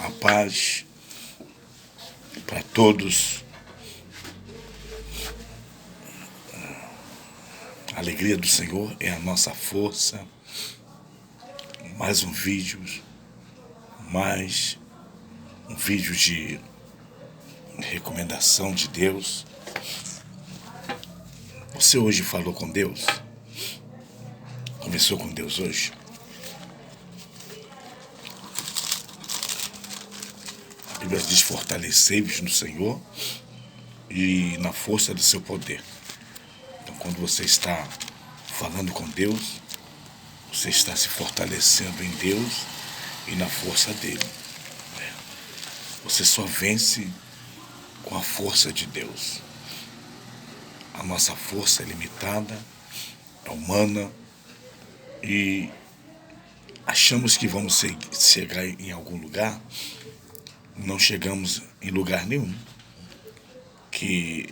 A paz para todos, a alegria do Senhor é a nossa força. Mais um vídeo de recomendação de Deus. Você hoje falou com Deus? Conversou com Deus hoje? A Bíblia diz: fortalecei-vos no Senhor e na força do seu poder. Então, quando você está falando com Deus, você está se fortalecendo em Deus e na força dele. Você só vence com a força de Deus. A nossa força é limitada, é humana, e achamos que vamos chegar em algum lugar. Não chegamos em lugar nenhum. Que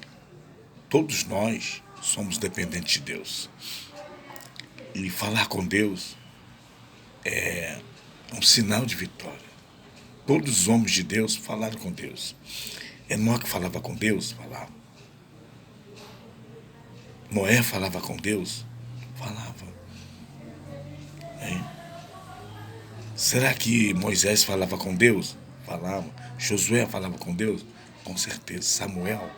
todos nós somos dependentes de Deus. E falar com Deus é um sinal de vitória. Todos os homens de Deus falaram com Deus. Enoque falava com Deus? Falava. Noé falava com Deus? Falava. Hein? Será que Moisés falava com Deus? Falava. Josué falava com Deus? Com certeza. Samuel,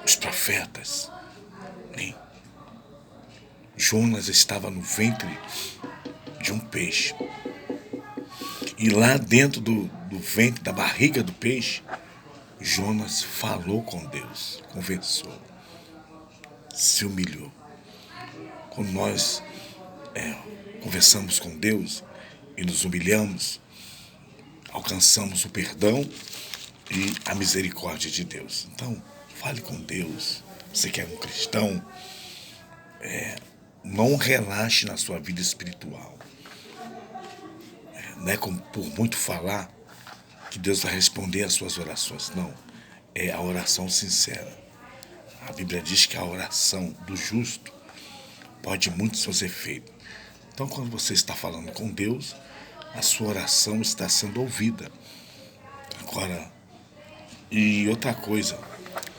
os profetas. Hein? Jonas estava no ventre de um peixe. E lá dentro do ventre, da barriga do peixe, Jonas falou com Deus, conversou, se humilhou. Quando nós conversamos com Deus e nos humilhamos, alcançamos o perdão e a misericórdia de Deus. Então, fale com Deus. Você que é um cristão, não relaxe na sua vida espiritual. Não é como por muito falar que Deus vai responder às suas orações. Não, é a oração sincera. A Bíblia diz que a oração do justo pode muito fazer efeito. Então, quando você está falando com Deus, a sua oração está sendo ouvida. Agora, e outra coisa,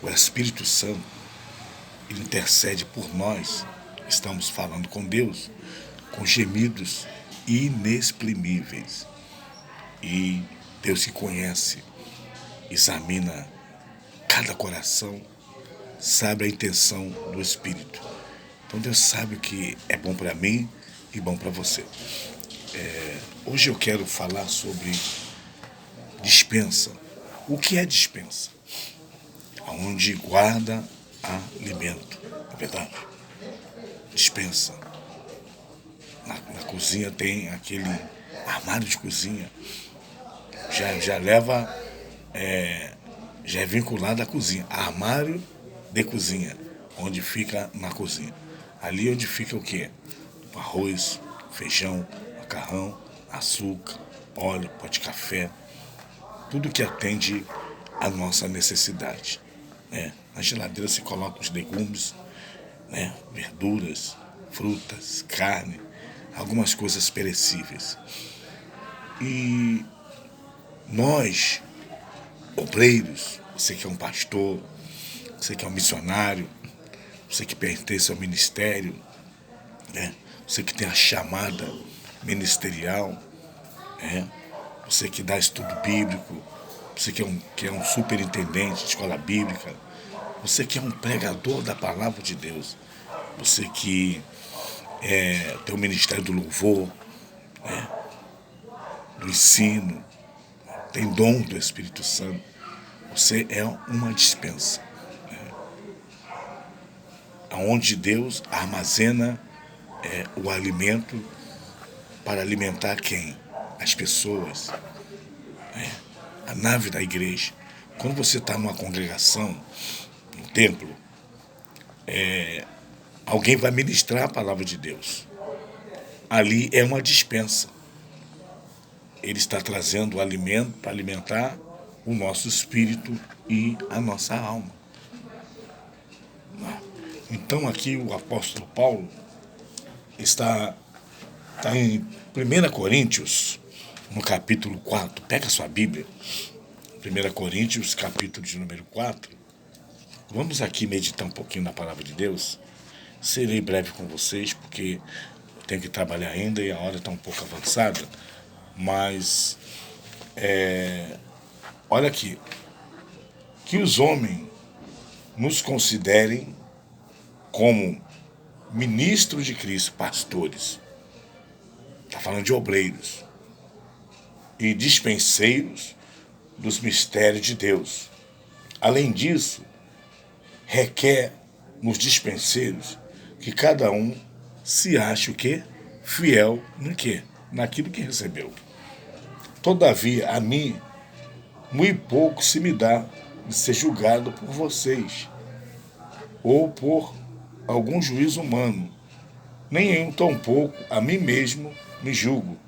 o Espírito Santo, ele intercede por nós. Estamos falando com Deus, com gemidos inexprimíveis. E Deus que conhece, examina cada coração, sabe a intenção do Espírito. Então Deus sabe o que é bom para mim e bom para você. Hoje eu quero falar sobre despensa. O que é despensa? Onde guarda alimento, é verdade? Despensa. Na cozinha tem aquele armário de cozinha. Já leva, já é vinculado à cozinha. Armário de cozinha, onde fica na cozinha. Ali onde fica o quê? Arroz, feijão, macarrão, açúcar, óleo, pó de café. Tudo que atende à nossa necessidade. Na geladeira se coloca os legumes, verduras, frutas, carne, algumas coisas perecíveis. E nós, obreiros, você que é um pastor, você que é um missionário, você que pertence ao ministério, você que tem a chamada ministerial, você que dá estudo bíblico, você que é um superintendente de escola bíblica, você que é um pregador da palavra de Deus, você que tem o ministério do louvor, do ensino, tem dom do Espírito Santo, você é uma despensa. Onde Deus armazena o alimento para alimentar quem? As pessoas. A nave da igreja. Quando você está numa congregação, no templo, alguém vai ministrar a palavra de Deus. Ali é uma despensa. Ele está trazendo o alimento para alimentar o nosso espírito e a nossa alma. Então aqui o apóstolo Paulo está em 1 Coríntios, no capítulo 4. Pega a sua Bíblia, 1 Coríntios, capítulo de número 4. Vamos aqui meditar um pouquinho na palavra de Deus. Serei breve com vocês, porque eu tenho que trabalhar ainda e a hora está um pouco avançada. Mas, olha aqui. Que os homens nos considerem como ministros de Cristo, pastores. Está falando de obreiros. E dispenseiros dos mistérios de Deus. Além disso, requer nos dispenseiros que cada um se ache o quê? Fiel no quê? Naquilo que recebeu. Todavia, a mim, muito pouco se me dá de ser julgado por vocês, ou por algum juízo humano. Nem eu, tampouco, a mim mesmo me julgo,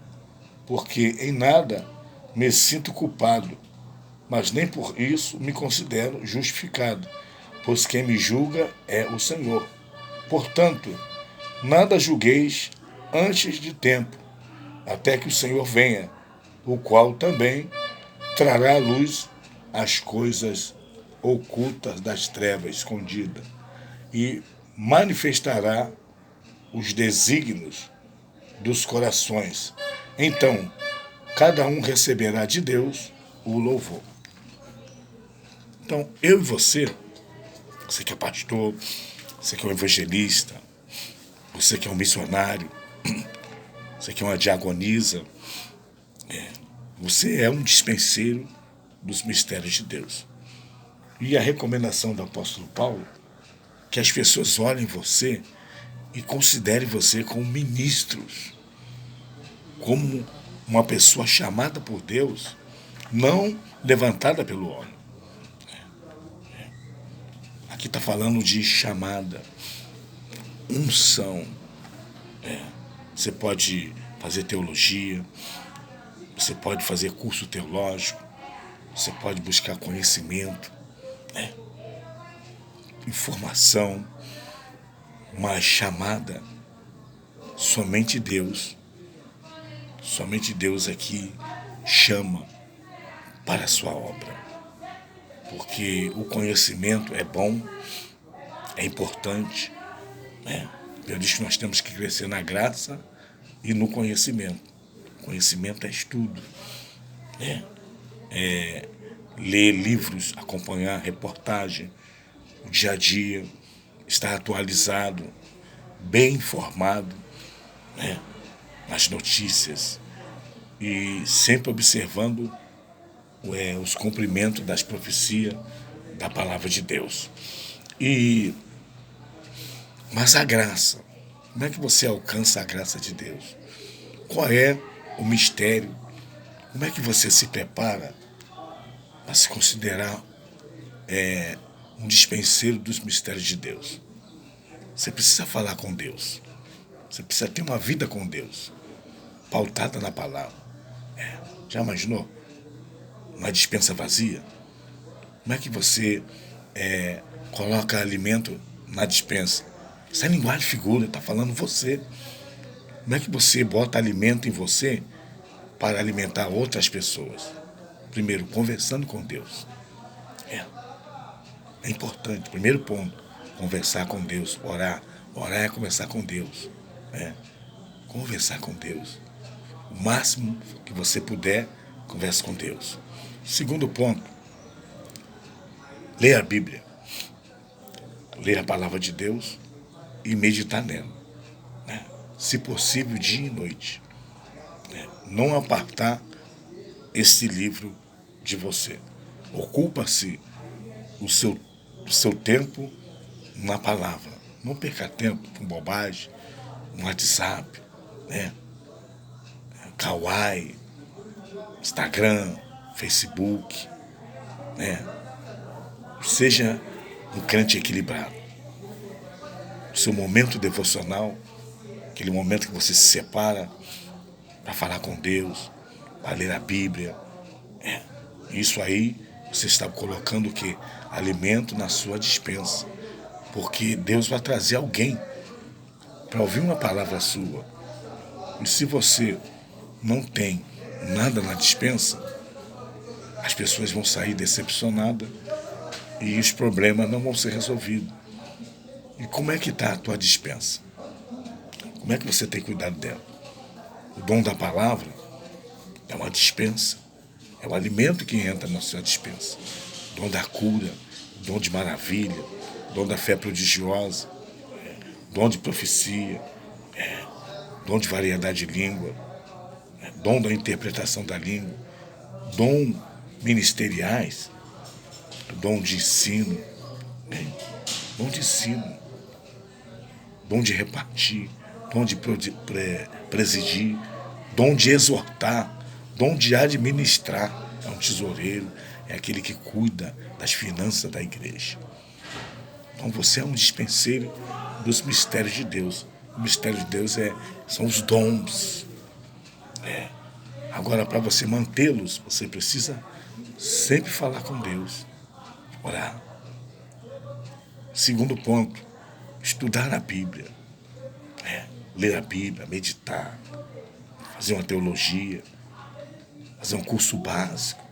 porque em nada me sinto culpado, mas nem por isso me considero justificado, pois quem me julga é o Senhor. Portanto, nada julgueis antes de tempo, até que o Senhor venha, o qual também trará à luz as coisas ocultas das trevas escondidas e manifestará os desígnios dos corações. Então, cada um receberá de Deus o louvor. Então, eu e você que é pastor, você que é um evangelista, você que é um missionário, você que é uma diaconisa, você é um dispenseiro dos mistérios de Deus. E a recomendação do apóstolo Paulo, que as pessoas olhem você e considerem você como ministros, como uma pessoa chamada por Deus, não levantada pelo homem. Aqui está falando de chamada, unção. Você pode fazer teologia, você pode fazer curso teológico, você pode buscar conhecimento, informação, mas chamada, somente Deus aqui chama para a sua obra. Porque o conhecimento é bom, é importante, Eu disse que nós temos que crescer na graça e no conhecimento. Conhecimento é estudo, ler livros, acompanhar reportagem, o dia a dia, estar atualizado, bem informado, nas notícias e sempre observando os cumprimentos das profecias da palavra de Deus. Mas a graça, como é que você alcança a graça de Deus? Qual é o mistério? Como é que você se prepara para se considerar um dispenseiro dos mistérios de Deus? Você precisa falar com Deus. Você precisa ter uma vida com Deus, pautada na palavra. Já imaginou? Uma despensa vazia? Como é que você coloca alimento na despensa? Isso é linguagem de figura, está falando você. Como é que você bota alimento em você para alimentar outras pessoas? Primeiro, conversando com Deus. É importante. Primeiro ponto, conversar com Deus, orar. Orar é conversar com Deus. Conversar com Deus. O máximo que você puder, converse com Deus. Segundo ponto, leia a Bíblia. Leia a palavra de Deus e meditar nela. Se possível, dia e noite. Não apartar esse livro de você. Ocupa-se o seu tempo na palavra. Não perca tempo com bobagem, no WhatsApp, Kawaii, Instagram, Facebook. Seja um crente equilibrado. O seu momento devocional, aquele momento que você se separa para falar com Deus, para ler a Bíblia. Isso aí você está colocando o quê? Alimento na sua despensa. Porque Deus vai trazer alguém para ouvir uma palavra sua. E se você não tem nada na despensa, as pessoas vão sair decepcionadas e os problemas não vão ser resolvidos. E como é que está a tua despensa? Como é que você tem cuidado dela? O dom da palavra é uma dispensa, é o alimento que entra na sua dispensa. O dom da cura, o dom de maravilha, o dom da fé prodigiosa, o dom de profecia, o dom de variedade de língua, o dom da interpretação da língua, o dom ministeriais, o dom de ensino, dom de ensino, dom de repartir, dom de presidir, dom de exortar, dom de administrar. É um tesoureiro, é aquele que cuida das finanças da igreja. Então você é um dispenseiro dos mistérios de Deus. O mistério de Deus são os dons. Agora, para você mantê-los, você precisa sempre falar com Deus, orar. Segundo ponto, estudar a Bíblia. Ler a Bíblia, meditar, fazer uma teologia, fazer um curso básico,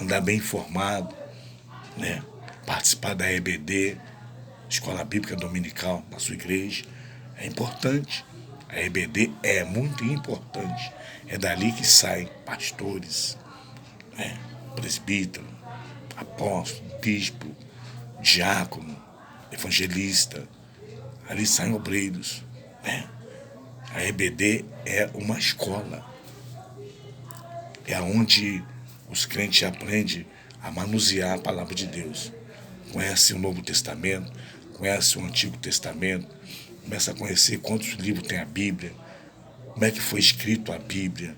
andar bem informado, participar da EBD, Escola Bíblica Dominical, na sua igreja. É importante. A EBD é muito importante. É dali que saem pastores, presbítero, apóstolo, bispo, diácono, evangelista. Ali saem obreiros. A EBD é uma escola. É onde os crentes aprendem a manusear a palavra de Deus. Conhece o Novo Testamento, conhece o Antigo Testamento, começa a conhecer quantos livros tem a Bíblia, como é que foi escrito a Bíblia.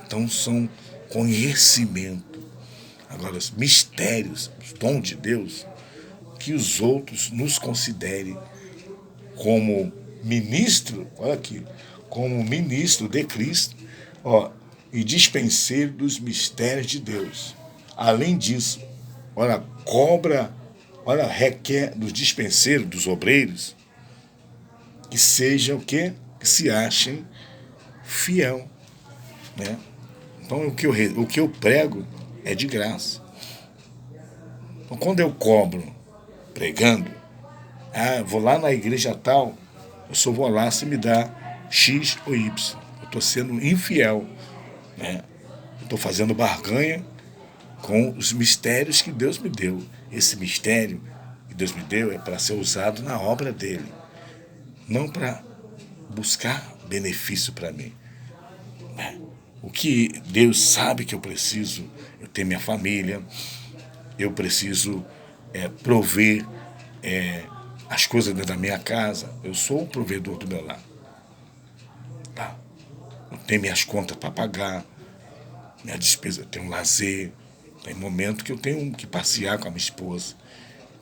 Então são conhecimento. Agora, os mistérios, os dons de Deus, que os outros nos considerem como ministro, olha aqui, como ministro de Cristo, e dispenseiro dos mistérios de Deus. Além disso, requer dos dispenseiros, dos obreiros, que sejam o quê? Que se achem fiel. Então, o que eu prego é de graça. Então, quando eu cobro pregando, vou lá na igreja tal, eu só vou lá se me dá X ou Y. Eu estou sendo infiel. Estou fazendo barganha com os mistérios que Deus me deu. Esse mistério que Deus me deu é para ser usado na obra dele, não para buscar benefício para mim. O que Deus sabe que eu preciso, eu tenho minha família, eu preciso prover as coisas dentro da minha casa. Eu sou o provedor do meu lar. Eu tenho minhas contas para pagar, minha despesa, eu tenho lazer. Tem momento que eu tenho que passear com a minha esposa.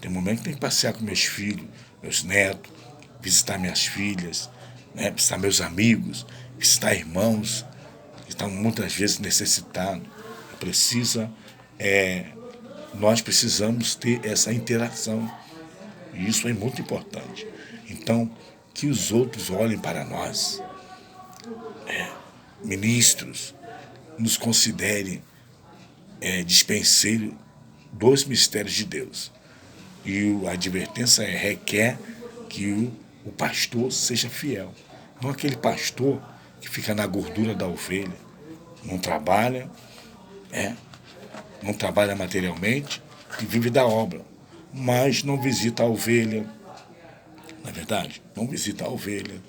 Tem momento que eu tenho que passear com meus filhos, meus netos, visitar minhas filhas, visitar meus amigos, visitar irmãos que estão muitas vezes necessitados. Nós precisamos ter essa interação. E isso é muito importante. Então, que os outros olhem para nós, ministros, nos considerem dispenseiro dos mistérios de Deus. E a advertência requer que o pastor seja fiel. Não aquele pastor que fica na gordura da ovelha, não trabalha, não trabalha materialmente e vive da obra, mas não visita a ovelha. Não é verdade? Não visita a ovelha,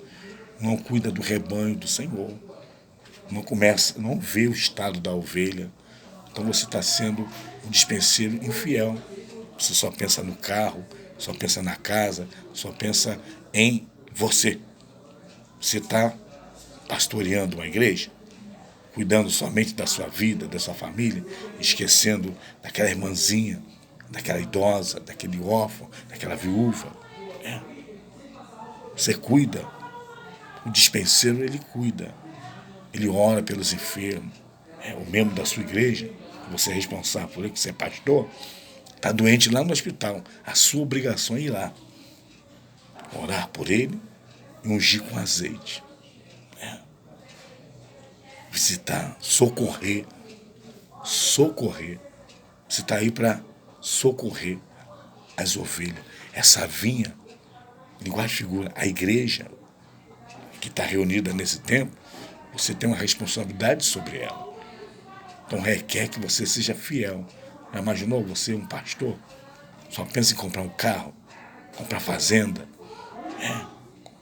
não cuida do rebanho do Senhor, não vê o estado da ovelha. Então você está sendo um dispenseiro infiel. Você só pensa no carro, só pensa na casa, só pensa em você. Você está pastoreando uma igreja, cuidando somente da sua vida, da sua família, esquecendo daquela irmãzinha, daquela idosa, daquele órfão, daquela viúva. Você cuida. O dispenseiro, ele cuida. Ele ora pelos enfermos. O membro da sua igreja, você é responsável por ele, que você é pastor, está doente lá no hospital. A sua obrigação é ir lá, orar por ele e ungir com azeite. visitar, socorrer. Socorrer. Você está aí para socorrer as ovelhas. Essa vinha, linguagem de figura, a igreja que está reunida nesse tempo, você tem uma responsabilidade sobre ela. Então requer que você seja fiel. Já imaginou você, um pastor, só pensa em comprar um carro, comprar fazenda,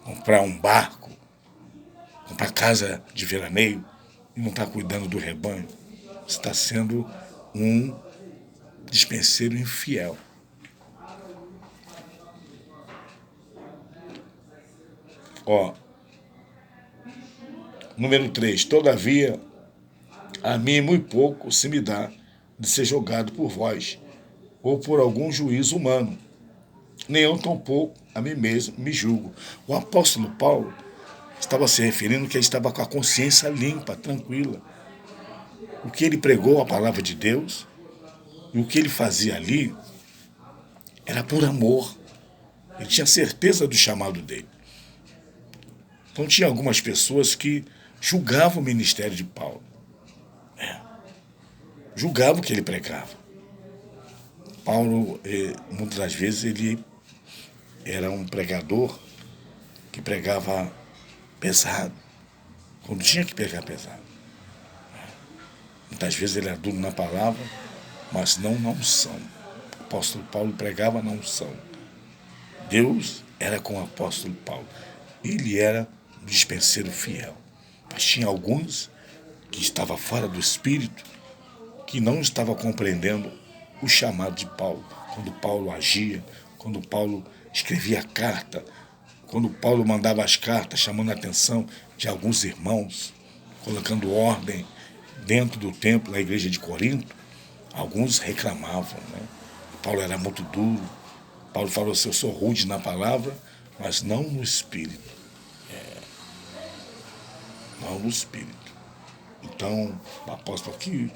comprar um barco, comprar casa de veraneio e não está cuidando do rebanho? Você está sendo um dispenseiro infiel. Número 3. Todavia, a mim muito pouco se me dá de ser julgado por vós, ou por algum juízo humano. Nem eu tampouco a mim mesmo me julgo. O apóstolo Paulo estava se referindo que ele estava com a consciência limpa, tranquila. O que ele pregou, a palavra de Deus, e o que ele fazia ali era por amor. Ele tinha certeza do chamado dele. Então tinha algumas pessoas que julgavam o ministério de Paulo. Julgavam o que ele pregava. Paulo, muitas das vezes, ele era um pregador que pregava pesado, quando tinha que pregar pesado. Muitas vezes ele era duro na palavra, mas não na unção. O apóstolo Paulo pregava na unção. Deus era com o apóstolo Paulo. Ele era um dispenseiro fiel. Mas tinha alguns que estavam fora do Espírito, que não estavam compreendendo o chamado de Paulo. Quando Paulo agia, quando Paulo escrevia a carta, quando Paulo mandava as cartas chamando a atenção de alguns irmãos, colocando ordem dentro do templo da igreja de Corinto, alguns reclamavam, né? Paulo era muito duro. Paulo falou assim: eu sou rude na palavra, mas não no espírito. Não no espírito. Então, o apóstolo, que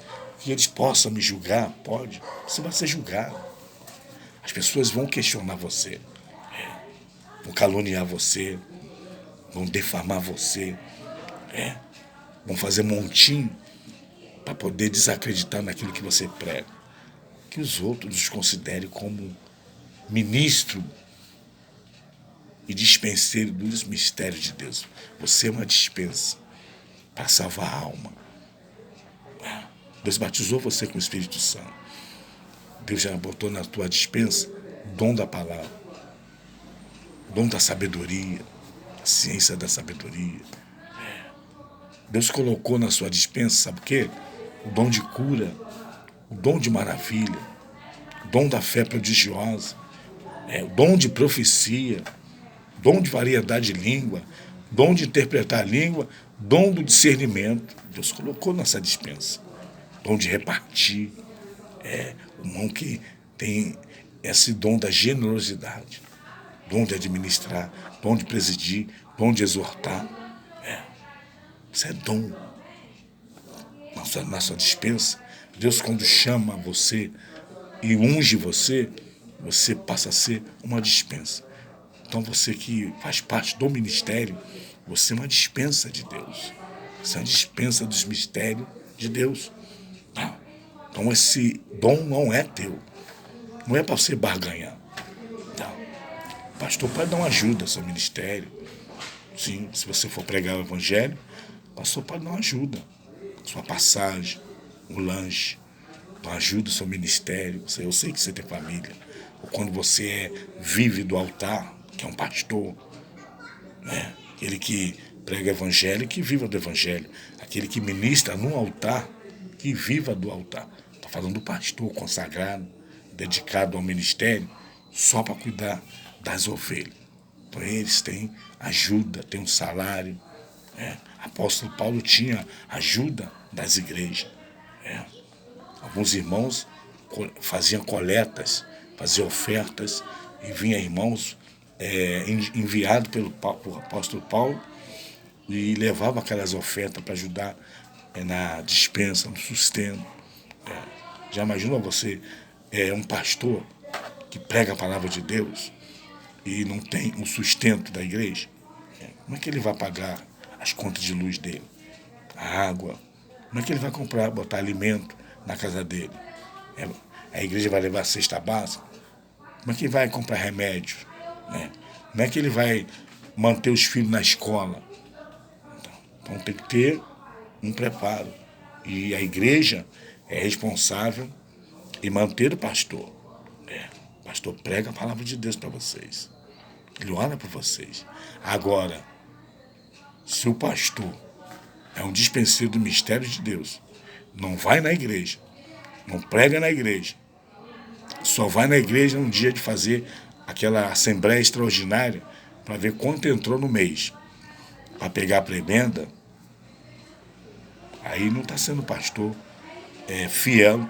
eles possam me julgar, pode. Você vai ser julgado. As pessoas vão questionar você, vão caluniar você, vão defamar você, vão fazer montinho para poder desacreditar naquilo que você prega. Que os outros os considerem como ministro e dispenseiro dos mistérios de Deus. Você é uma dispensa para salvar a alma. Deus batizou você com o Espírito Santo. Deus já botou na tua dispensa o dom da palavra, o dom da sabedoria, a ciência da sabedoria. Deus colocou na sua dispensa, sabe o quê? O dom de cura, o dom de maravilha, o dom da fé prodigiosa, o dom de profecia, dom de variedade de língua, dom de interpretar a língua, dom do discernimento. Deus colocou nessa dispensa. Dom de repartir. O irmão que tem esse dom da generosidade, dom de administrar, dom de presidir, dom de exortar. Isso é dom. Na sua dispensa, Deus, quando chama você e unge você, você passa a ser uma dispensa. Então você que faz parte do ministério, você é uma dispensa de Deus. Você é uma dispensa dos mistérios de Deus. Então esse dom não é teu. Não é para você barganhar. Não. O pastor pode dar uma ajuda ao seu ministério. Sim, se você for pregar o evangelho, o pastor pode dar uma ajuda. Sua passagem, um lanche, uma ajuda ao seu ministério. Eu sei que você tem família. Ou quando você vive do altar, que é um pastor, aquele que prega o evangelho, que viva do evangelho. Aquele que ministra no altar, que viva do altar. Estou falando do pastor consagrado, dedicado ao ministério, só para cuidar das ovelhas. Então eles têm ajuda, têm um salário. Apóstolo Paulo tinha ajuda das igrejas. Alguns irmãos faziam coletas, faziam ofertas, e vinha irmãos enviados pelo apóstolo Paulo e levava aquelas ofertas para ajudar na dispensa, no sustento. Já imaginou você, um pastor que prega a palavra de Deus e não tem um sustento da igreja? Como é que ele vai pagar as contas de luz dele? A água, Como é que ele vai comprar, botar alimento na casa dele? A igreja vai levar a cesta básica? Como é que ele vai comprar remédio? Né? Como é que ele vai manter os filhos na escola? Então tem que ter um preparo. E a igreja é responsável em manter o pastor. O pastor prega a palavra de Deus para vocês. Ele ora para vocês. Agora, se o pastor é um dispenseiro do mistério de Deus, não vai na igreja, não prega na igreja, só vai na igreja no dia de fazer aquela assembleia extraordinária para ver quanto entrou no mês, para pegar a prebenda, aí não está sendo pastor fiel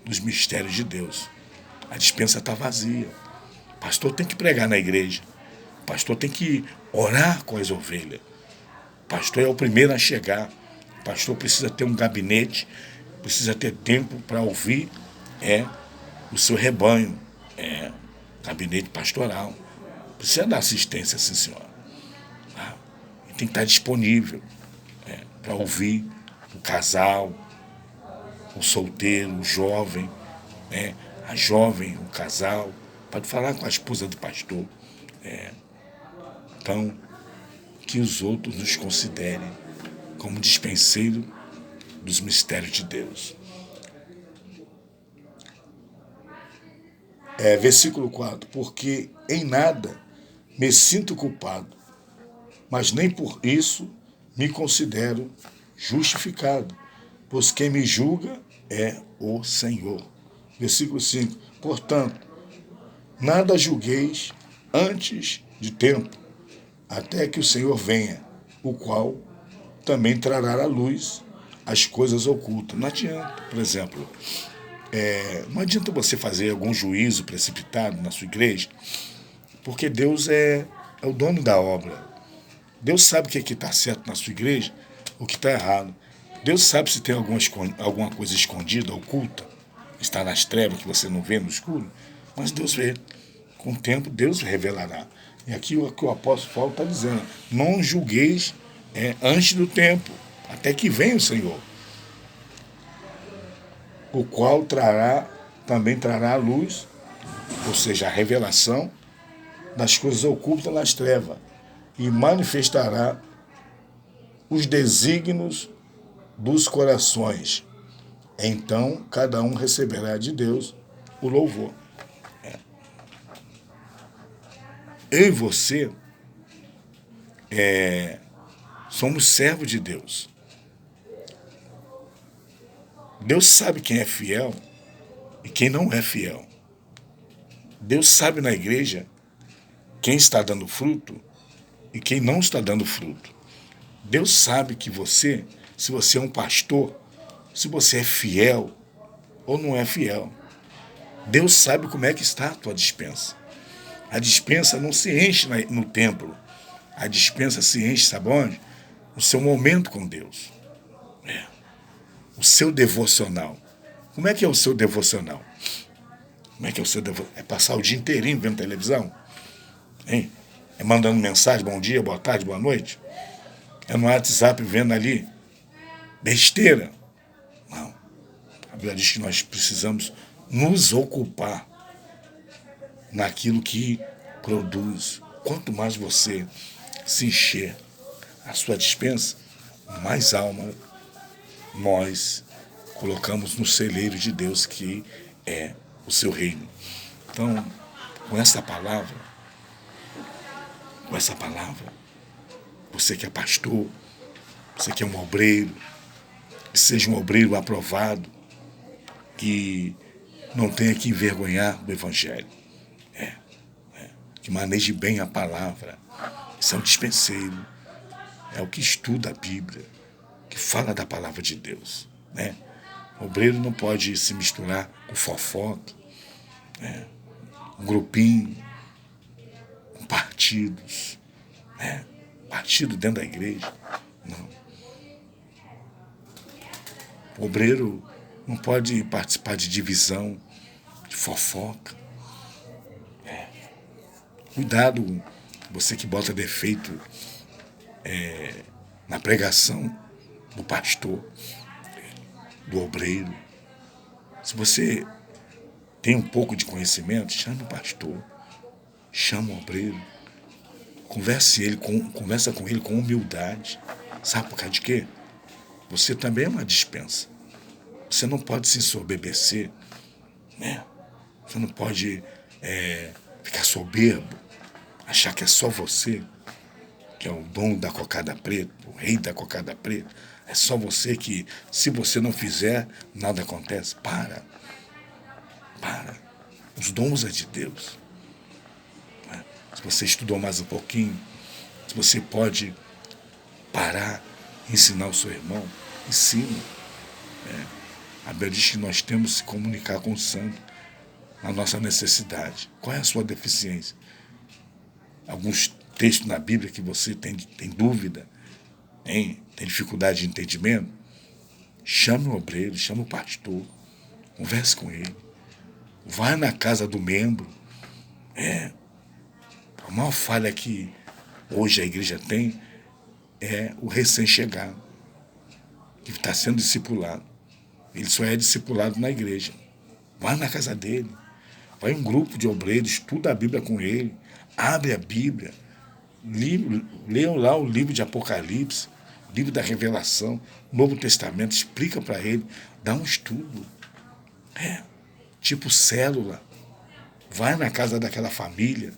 dos mistérios de Deus. A despensa está vazia. O pastor tem que pregar na igreja. O pastor tem que orar com as ovelhas. O pastor é o primeiro a chegar. O pastor precisa ter um gabinete, precisa ter tempo para ouvir o seu rebanho. Gabinete pastoral. Precisa dar assistência, sim, senhora. E tem que estar disponível para ouvir o casal, o solteiro, o jovem, a jovem, o casal, pode falar com a esposa do pastor. Então, que os outros nos considerem como dispenseiro dos mistérios de Deus. Versículo 4. Porque em nada me sinto culpado, mas nem por isso me considero justificado, pois quem me julga é o Senhor. Versículo 5. Portanto, nada julgueis antes de tempo, até que o Senhor venha, o qual também trará à luz as coisas ocultas. Não adianta, por exemplo, não adianta você fazer algum juízo precipitado na sua igreja, porque Deus é o dono da obra. Deus sabe o que está certo na sua igreja, o que está errado. Deus sabe se tem alguma coisa escondida, oculta, está nas trevas que você não vê no escuro, mas Deus vê. Com o tempo, Deus revelará. E aqui o que o apóstolo Paulo está dizendo: não julgueis antes do tempo, até que venha o Senhor, o qual também trará a luz, ou seja, a revelação das coisas ocultas nas trevas, e manifestará os desígnios dos corações. Então, cada um receberá de Deus o louvor. Eu e você somos servos de Deus. Deus sabe quem é fiel e quem não é fiel. Deus sabe na igreja quem está dando fruto e quem não está dando fruto. Deus sabe que você, se você é um pastor, se você é fiel ou não é fiel. Deus sabe como é que está a tua despensa. A despensa não se enche no templo. A despensa se enche, sabe onde? No seu momento com Deus. O seu devocional. Como é que é o seu devocional? Como é que é o seu devocional? É passar o dia inteirinho vendo televisão? Hein? É mandando mensagem, bom dia, boa tarde, boa noite? É no WhatsApp vendo ali besteira? Não. A Bíblia diz que nós precisamos nos ocupar naquilo que produz. Quanto mais você se encher a sua despensa, mais alma nós colocamos no celeiro de Deus, que é o seu reino. Então, com essa palavra, você que é pastor, você que é um obreiro, que seja um obreiro aprovado, que não tenha que envergonhar do Evangelho. Que maneje bem a palavra. Isso é um dispenseiro. É o que estuda a Bíblia, que fala da palavra de Deus. O obreiro não pode se misturar com fofoca, um grupinho, com partidos, partido dentro da igreja. Não. O obreiro não pode participar de divisão, de fofoca. Cuidado, você que bota defeito na pregação do pastor. do obreiro. Se você tem um pouco de conhecimento, chame o pastor, chama o obreiro, conversa com ele com humildade. Sabe por causa de quê? Você também é uma dispensa. Você não pode se ensoberbecer, né? Você não pode ficar soberbo, achar que é só você, que é o dono da cocada preta, o rei da cocada preta. É só você que, se você não fizer, nada acontece. Para. Os dons é de Deus. Se você estudou mais um pouquinho, se você pode parar, ensinar o seu irmão, ensina. A Bíblia diz que nós temos que se comunicar com o santo na nossa necessidade. Qual é a sua deficiência? Alguns textos na Bíblia que você tem dúvida, tem dificuldade de entendimento? Chame o obreiro, chame o pastor, converse com ele. Vai na casa do membro. A maior falha que hoje a igreja tem é o recém-chegado, que está sendo discipulado. Ele só é discipulado na igreja. Vai na casa dele. Vai um grupo de obreiros, estuda a Bíblia com ele, abre a Bíblia, leiam lá o livro de Apocalipse, o livro da Revelação, Novo Testamento, explica para ele, dá um estudo. Tipo célula. Vai na casa daquela família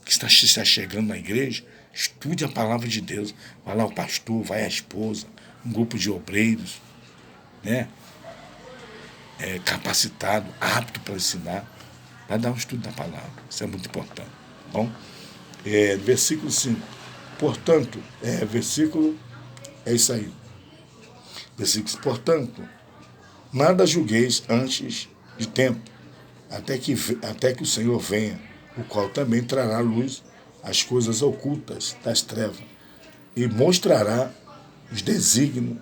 que está chegando na igreja, estude a palavra de Deus. Vai lá o pastor, vai a esposa, um grupo de obreiros, né? Capacitado, apto para ensinar, vai dar um estudo da palavra. Isso é muito importante. Tá bom? Versículo 5. Portanto, é isso aí. Versículo 5. Portanto, nada julgueis antes de tempo, até que o Senhor venha, o qual também trará à luz as coisas ocultas das trevas e mostrará os desígnios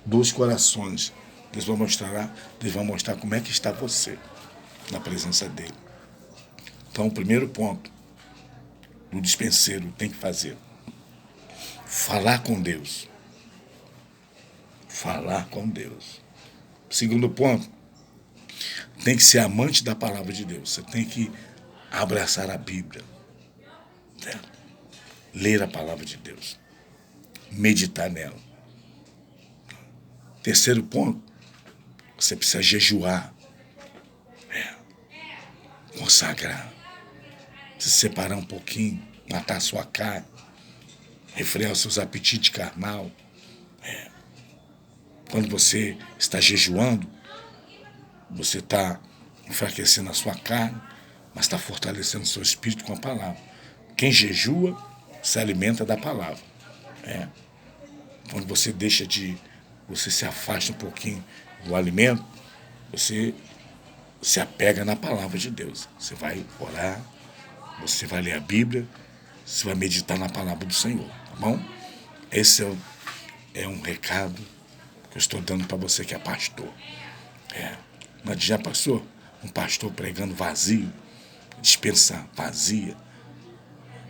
dos corações. Deus vai mostrar como é que está você na presença dele. Então, o primeiro ponto do dispenseiro tem que fazer: falar com Deus. Falar com Deus. Segundo ponto, tem que ser amante da palavra de Deus. Você tem que abraçar a Bíblia, né? Ler a palavra de Deus, meditar nela. Terceiro ponto, você precisa jejuar, consagrar, se separar um pouquinho, matar a sua carne, refrear os seus apetites carnal. Quando você está jejuando, você está enfraquecendo a sua carne, mas está fortalecendo o seu espírito com a palavra. Quem jejua se alimenta da palavra. Quando você você se afasta um pouquinho do alimento, você se apega na palavra de Deus. Você vai orar, você vai ler a Bíblia, você vai meditar na palavra do Senhor, tá bom? Esse é um recado que eu estou dando para você que é pastor. Mas já passou um pastor pregando vazio, dispensa vazia,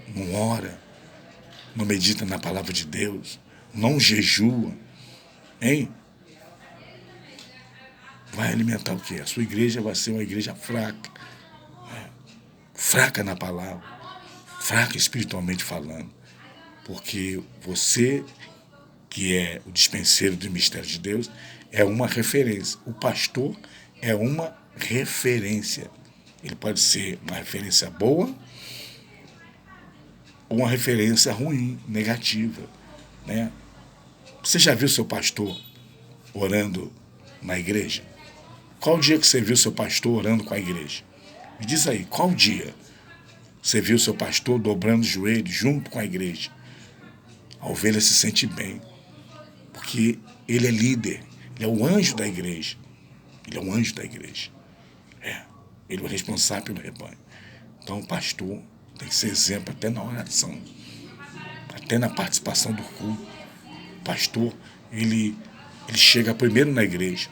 não ora, não medita na palavra de Deus, não jejua, hein? Vai alimentar o quê? A sua igreja vai ser uma igreja fraca, fraca na palavra, fraca espiritualmente falando, porque você, que é o dispenseiro do mistério de Deus, é uma referência. O pastor é uma referência. Ele pode ser uma referência boa ou uma referência ruim, negativa, né? Você já viu seu pastor orando na igreja? Qual dia que você viu seu pastor orando com a igreja? Me diz aí, qual dia você viu seu pastor dobrando os joelhos junto com a igreja? A ovelha se sente bem, porque ele é líder, ele é o anjo da igreja. Ele é um anjo da igreja. Ele é o responsável pelo rebanho. Então o pastor tem que ser exemplo até na oração, até na participação do culto. O pastor, ele chega primeiro na igreja.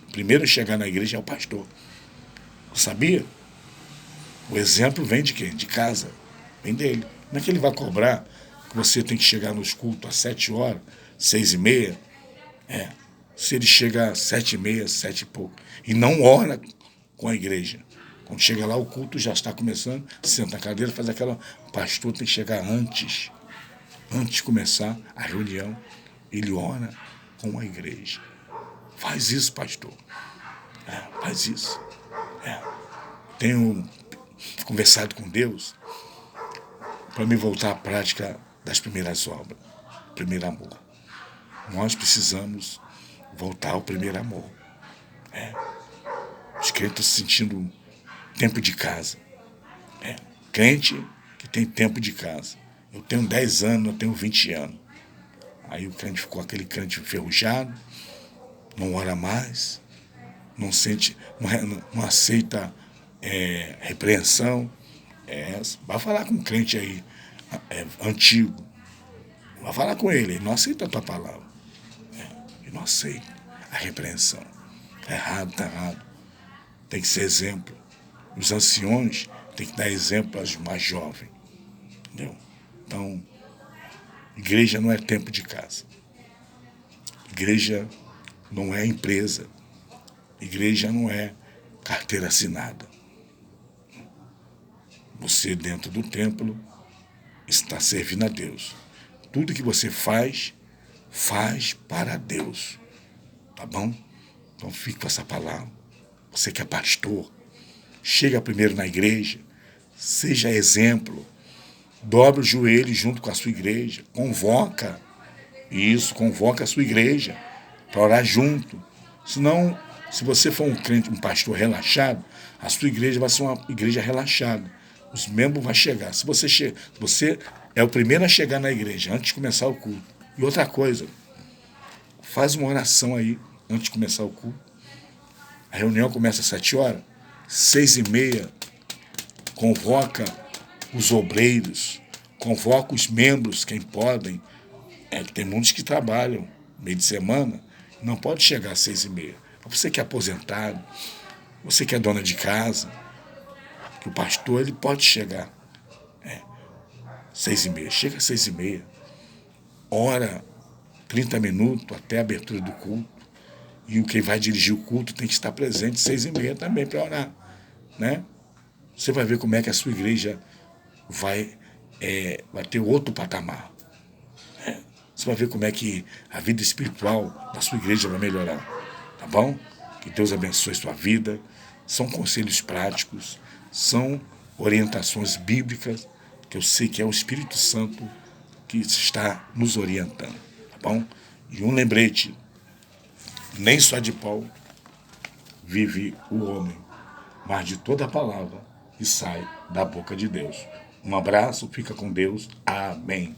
O primeiro a chegar na igreja é o pastor. Sabia? O exemplo vem de quem? De casa. Vem dele. Como é que ele vai cobrar que você tem que chegar nos cultos às 7 horas, 6h30? se ele chega às 7h30, 7 e pouco, e não ora com a igreja. Quando chega lá, o culto já está começando, senta na cadeira, faz aquela... O pastor tem que chegar antes de começar a reunião, ele ora com a igreja. Faz isso, pastor. Faz isso. Tenho conversado com Deus para me voltar à prática das primeiras obras, primeiro amor. Nós precisamos voltar ao primeiro amor. Os crentes estão se sentindo tempo de casa. Crente que tem tempo de casa. Eu tenho 10 anos, eu tenho 20 anos. Aí o crente ficou aquele crente enferrujado, não ora mais, não sente, não aceita repreensão. Vai falar com um crente aí antigo. Vai falar com ele não aceita a tua palavra. Ele não aceita a repreensão. Está errado, está errado. Tem que ser exemplo. Os anciões têm que dar exemplo aos mais jovens. Entendeu? Então, igreja não é tempo de casa. Igreja não é empresa. Igreja não é carteira assinada. Você, dentro do templo, está servindo a Deus. Tudo que você faz para Deus. Tá bom? Então fique com essa palavra. Você que é pastor, chega primeiro na igreja, seja exemplo, dobre o joelho junto com a sua igreja, convoca a sua igreja para orar junto. Senão, se você for um crente, um pastor relaxado, a sua igreja vai ser uma igreja relaxada. Os membros vão chegar. Se você é o primeiro a chegar na igreja antes de começar o culto. E outra coisa, faz uma oração aí antes de começar o culto. A reunião começa às 7 horas, 6h30, convoca os obreiros, convoca os membros, quem podem. Tem muitos que trabalham meio de semana, não pode chegar às 6h30. Você que é aposentado, você que é dona de casa, que o pastor ele pode chegar 6h30. Chega às 6h30, ora 30 minutos até a abertura do culto. E quem vai dirigir o culto tem que estar presente 6h30 também para orar. Né? Você vai ver como é que a sua igreja vai ter outro patamar. Você vai ver como é que a vida espiritual da sua igreja vai melhorar. Tá bom? Que Deus abençoe sua vida. São conselhos práticos, são orientações bíblicas, que eu sei que é o Espírito Santo que está nos orientando. Tá bom? E um lembrete, nem só de pau vive o homem, mas de toda a palavra que sai da boca de Deus. Um abraço, fica com Deus. Amém.